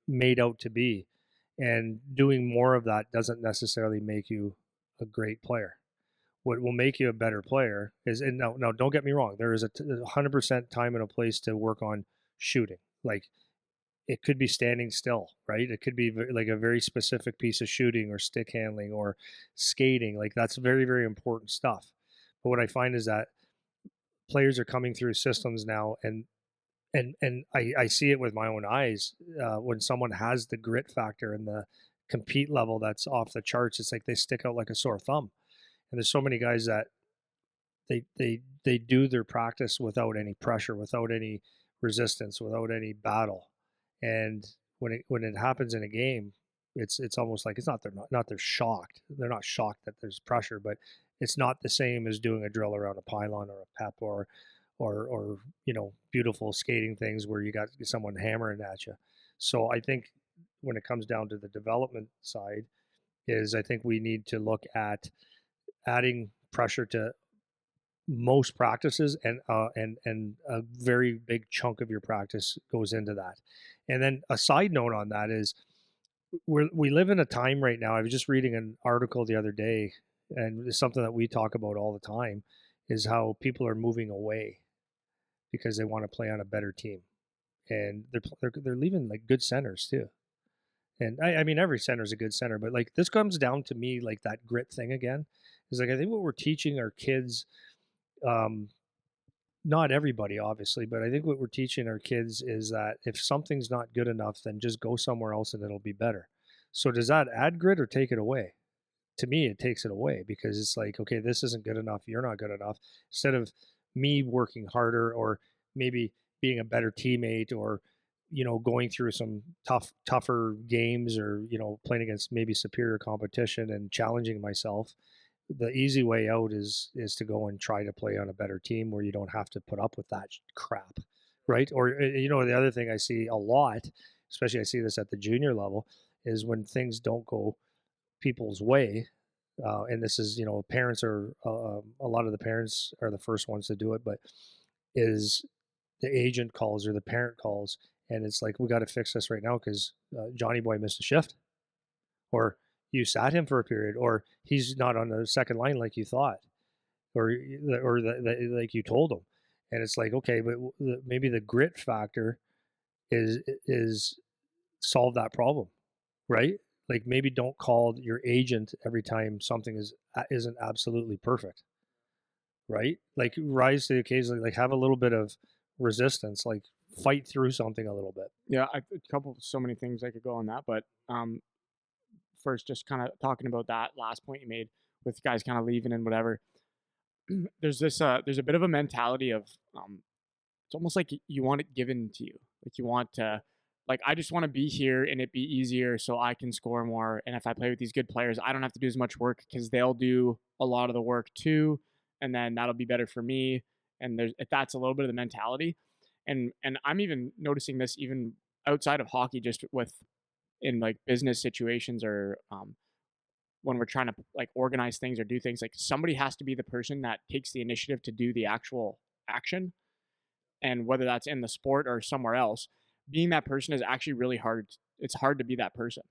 made out to be. And doing more of that doesn't necessarily make you a great player. What will make you a better player is, and now don't get me wrong, there is 100% time and a place to work on shooting. Like, it could be standing still, right? It could be like a very specific piece of shooting or stick handling or skating. Like, that's very, very important stuff. But what I find is that players are coming through systems now, and I see it with my own eyes. When someone has the grit factor and the compete level that's off the charts, it's like they stick out like a sore thumb. And there's so many guys that they do their practice without any pressure, without any resistance, without any battle. And when it happens in a game, it's almost like it's not they're shocked. They're not shocked that there's pressure, but it's not the same as doing a drill around a pylon or a pep or beautiful skating things where you got someone hammering at you. So I think when it comes down to the development side, is I think we need to look at adding pressure to most practices, and a very big chunk of your practice goes into that. And then a side note on that is we live in a time right now. I was just reading an article the other day, and it's something that we talk about all the time, is how people are moving away because they want to play on a better team, and they're leaving like good centers too. And I mean, every center is a good center, but like this comes down to me, like that grit thing again, is like I think what we're teaching our kids, um, not everybody obviously, but I think what we're teaching our kids is that if something's not good enough, then just go somewhere else and it'll be better. So does that add grit or take it away? To me, it takes it away because it's like, okay, this isn't good enough. You're not good enough. Instead of me working harder or maybe being a better teammate or, going through some tougher games or, playing against maybe superior competition and challenging myself, the easy way out is to go and try to play on a better team where you don't have to put up with that crap, right? Or the other thing I see a lot, especially I see this at the junior level, is when things don't go people's way. And this is, parents are a lot of the parents are the first ones to do it, but is the agent calls or the parent calls, and it's like, we got to fix this right now because Johnny Boy missed a shift, or you sat him for a period, or he's not on the second line like you thought, or like you told him, and it's like, okay, but maybe the grit factor is solve that problem, right? Like maybe don't call your agent every time something isn't absolutely perfect, right? Like rise to the occasion, like have a little bit of resistance, like fight through something a little bit. Yeah, so many things I could go on that, but first, just kind of talking about that last point you made with guys kind of leaving and whatever. There's a bit of a mentality of it's almost like you want it given to you, like you want to, like, I just want to be here and it be easier so I can score more, and if I play with these good players, I don't have to do as much work because they'll do a lot of the work too, and then that'll be better for me. And that's a little bit of the mentality, and I'm even noticing this even outside of hockey, just with in like business situations, or when we're trying to like organize things or do things, like somebody has to be the person that takes the initiative to do the actual action. And whether that's in the sport or somewhere else, being that person is actually really hard. It's hard to be that person.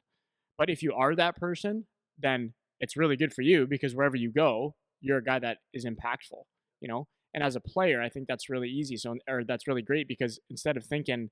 But if you are that person, then it's really good for you because wherever you go, you're a guy that is impactful, you know? And as a player, I think that's really easy. So, or that's really great because instead of thinking,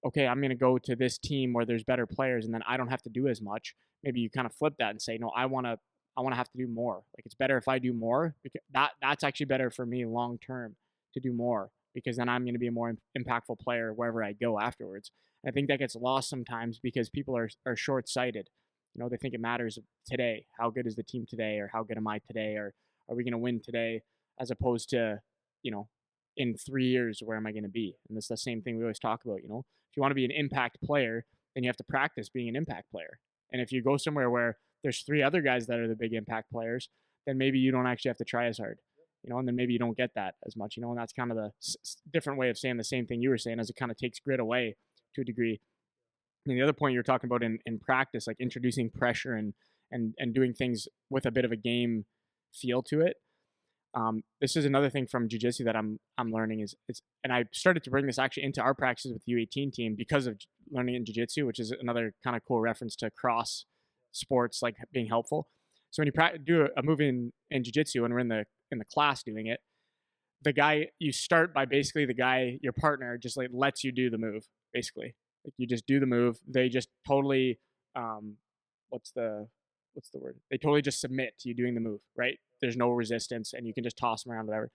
okay, I'm going to go to this team where there's better players and then I don't have to do as much, maybe you kind of flip that and say, no, I want to have to do more. Like it's better if I do more because that's actually better for me long term to do more because then I'm going to be a more impactful player wherever I go afterwards. I think that gets lost sometimes because people are short sighted. You know, they think it matters today. How good is the team today, or how good am I today, or are we going to win today, as opposed to, you know, in 3 years, where am I going to be? And it's the same thing we always talk about. You know, if you want to be an impact player, then you have to practice being an impact player. And if you go somewhere where there's three other guys that are the big impact players, then maybe you don't actually have to try as hard, you know, and then maybe you don't get that as much, you know, and that's kind of the different way of saying the same thing you were saying, as it kind of takes grit away to a degree. And the other point you're talking about in practice, like introducing pressure and doing things with a bit of a game feel to it. This is another thing from jujitsu that I'm learning is and I started to bring this actually into our practices with the U18 team because of learning in jujitsu, which is another kind of cool reference to cross sports like being helpful. So when you do a move in jujitsu and we're in the class doing it, the guy you start by basically the guy your partner just like lets you do the move basically. Like you just do the move. They just totally um, what's the what's the word? They totally just submit to you doing the move, right? There's no resistance, and you can just toss them around, whatever.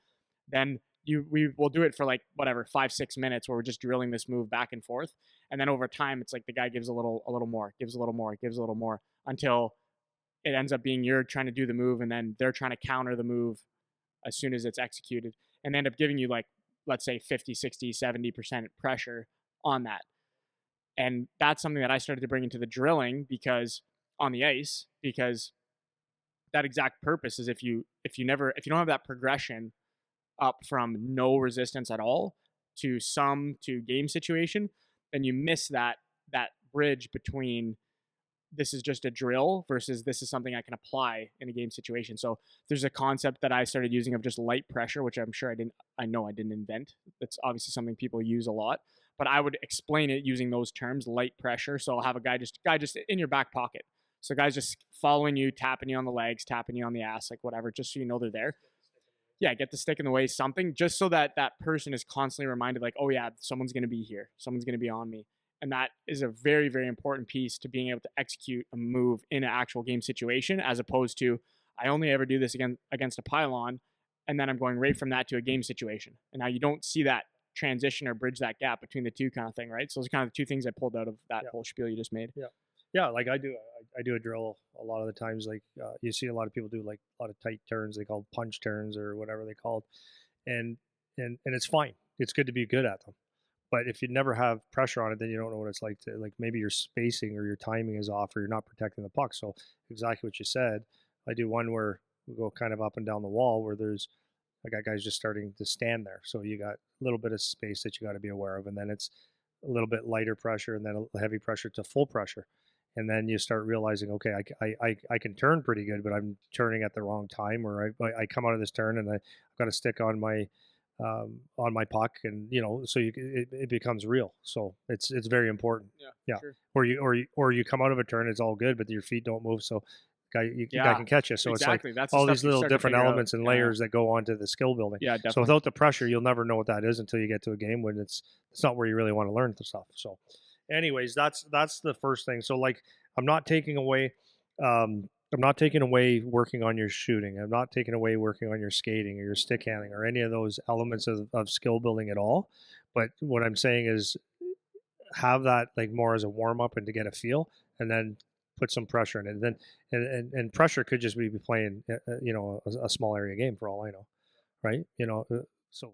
Then we will do it for like whatever 5 6 minutes where we're just drilling this move back and forth, and then over time it's like the guy gives a little more, gives a little more, gives a little more until it ends up being you're trying to do the move, and then they're trying to counter the move as soon as it's executed, and end up giving you like let's say 50, 60, 70% pressure on that. And that's something that I started to bring into the drilling because on the ice, because that exact purpose is if you don't have that progression up from no resistance at all to some to game situation, then you miss that bridge between this is just a drill versus this is something I can apply in a game situation. So there's a concept that I started using of just light pressure, which I know I didn't invent. That's obviously something people use a lot, but I would explain it using those terms, light pressure. So I'll have a guy just in your back pocket. So guys just following you, tapping you on the legs, tapping you on the ass, like whatever, just so you know they're there. Yeah, get the stick in the way, something, just so that that person is constantly reminded, like, oh yeah, someone's going to be here, someone's going to be on me, and that is a very very important piece to being able to execute a move in an actual game situation, as opposed to I only ever do this against a pylon, and then I'm going right from that to a game situation, and now you don't see that transition or bridge that gap between the two kind of thing, right? So those are kind of the two things I pulled out of that Yeah. whole spiel you just made. Yeah. Yeah, like I do a drill a lot of the times. Like you see a lot of people do like a lot of tight turns. They call punch turns or whatever they call it, and and it's fine. It's good to be good at them. But if you never have pressure on it, then you don't know what it's like to like maybe your spacing or your timing is off or you're not protecting the puck. So exactly what you said. I do one where we go kind of up and down the wall where there's I got guys just starting to stand there. So you got a little bit of space that you got to be aware of, and then it's a little bit lighter pressure, and then a heavy pressure to full pressure, and then you start realizing, okay, I can turn pretty good, but I'm turning at the wrong time, or I come out of this turn and I've got a stick on my puck, and so it becomes real. So it's very important. Yeah, for Yeah, sure. or you come out of a turn, it's all good, but your feet don't move, so guy Yeah, can catch you. So it's like exactly. That's the all stuff these you little start to different figure out. elements and Yeah, layers that go onto the skill building. yeah, So definitely. without the pressure, you'll never know what that is until you get to a game when it's not where you really want to learn the stuff. So, anyways, that's the first thing. So like, I'm not taking away. I'm not taking away working on your shooting. I'm not taking away working on your skating or your stick handling or any of those elements of skill building at all. But what I'm saying is have that like more as a warm up and to get a feel, and then put some pressure in it. And then and pressure could just be playing a small area game for all I know, right? So